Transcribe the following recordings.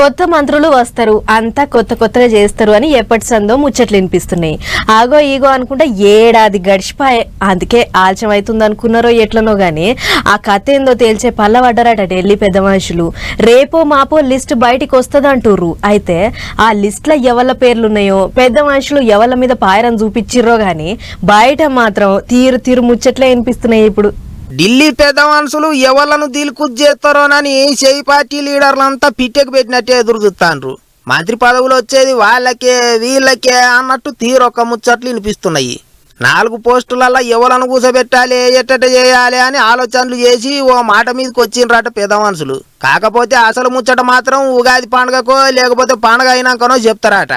కొత్త మంత్రులు వస్తారు, అంతా కొత్తగా చేస్తారు అని ఎప్పటి సందో ముచ్చట్లు వినిపిస్తున్నాయి. ఆగో ఈగో అనుకుంటే ఏడాది గడిచిపోయే, అందుకే ఆలస్యం అవుతుంది అనుకున్నారో ఎట్లనో గానీ ఆ కథ ఏందో తేల్చే పల్లవడ్డరట ఢిల్లీ పెద్ద మనుషులు. రేపో మాపో లిస్ట్ బయటికి వస్తుందంటుర్రు. అయితే ఆ లిస్ట్ లో ఎవళ్ళ పేర్లున్నాయో, పెద్ద మనుషులు ఎవళ్ళ మీద పాయరం చూపించిర్రో గానీ బయట మాత్రం తీరు ముచ్చట్లే వినిపిస్తున్నాయి ఇప్పుడు. ఢిల్లీ పెద్ద మనుషులు ఎవళ్లను దిల్కుత్ చేస్తారోనని చేయి పార్టీ లీడర్లంతా పిట్టెకు పెట్టినట్టే ఎదురు చూస్తాండ్రు. మంత్రి పదవులు వచ్చేది వాళ్ళకే వీళ్ళకే అన్నట్టు తీరొక్క ముచ్చట్లు వినిపిస్తున్నాయి. 4 పోస్టులలో ఎవలను కూసబెట్టాలి, ఎట్టట చేయాలి అని ఆలోచనలు చేసి ఓ మాట మీదకి వచ్చిండ్రట పెద్ద మనుషులు. కాకపోతే అసలు ముచ్చట మాత్రం ఉగాది పండుగకో లేకపోతే పండుగ అయినాకనో చెప్తారట.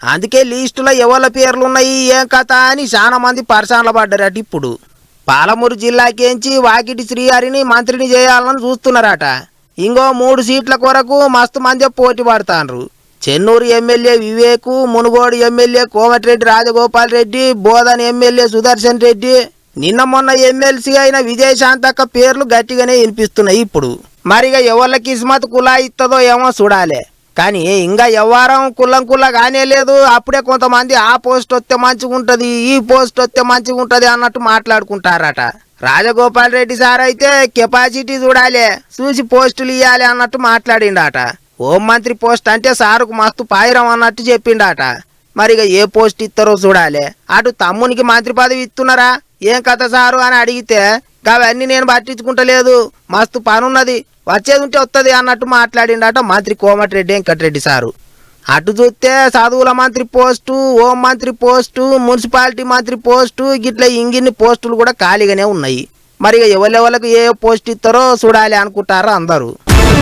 అందుకే లిస్టులో ఎవళ్ళ పేర్లున్నాయి ఏం కథ అని చాలా మంది పరిశానలు పడ్డారట. ఇప్పుడు పాలమూరు జిల్లాకేంచి వాకిటి శ్రీహరిని మంత్రిని చేయాలని చూస్తున్నారట. ఇంకో 3 సీట్ల కొరకు మస్తు మంది పోటీ పడతాండ్రు. Chennur MLA Vivek, Munugodu MLA Komatireddy Rajagopal Reddy, Bodhan MLA Sudarshan Reddy, నిన్న మొన్న ఎమ్మెల్సీ అయిన విజయశాంతక్క పేర్లు గట్టిగానే వినిపిస్తున్నాయి. ఇప్పుడు మరిగా ఎవళ్ళ కిస్మత్ కులా ఇస్తుందో ఏమో చూడాలి. కానీ ఇంకా ఎవ్వరం కుల్లా కానే లేదు. అప్పుడే కొంతమంది ఆ పోస్ట్ వస్తే మంచిగా ఉంటుంది, ఈ పోస్ట్ వస్తే మంచిగా ఉంటుంది అన్నట్టు మాట్లాడుకుంటారట. రాజగోపాల్ రెడ్డి సార్ అయితే కెపాసిటీ చూడాలి, చూసి పోస్టులు ఇవ్వాలి అన్నట్టు మాట్లాడిండట. హోంమంత్రి పోస్ట్ అంటే సారుకు మస్తు పాయిరం అన్నట్టు చెప్పిండట. మరిగా ఏ పోస్ట్ ఇస్తారో చూడాలి. అటు తమ్మునికి మంత్రి పదవి ఇస్తున్నారా, ఏం కథ సారు అని అడిగితే అవన్నీ నేను పట్టించుకుంటలేదు, మస్తు పనున్నది, వచ్చేది ఉంటే వస్తుంది అన్నట్టు మాట్లాడిండట మంత్రి కోమటిరెడ్డి వెంకటరెడ్డి సారు. అటు చూస్తే చదువుల మంత్రి పోస్టు, హోం మంత్రి పోస్టు, మున్సిపాలిటీ మంత్రి పోస్టు, గిట్ల ఇంగిన్ని పోస్టులు కూడా ఖాళీగానే ఉన్నాయి. మరి ఎవరెవరికి ఏ పోస్ట్ ఇస్తారో చూడాలి అనుకుంటారో అందరూ.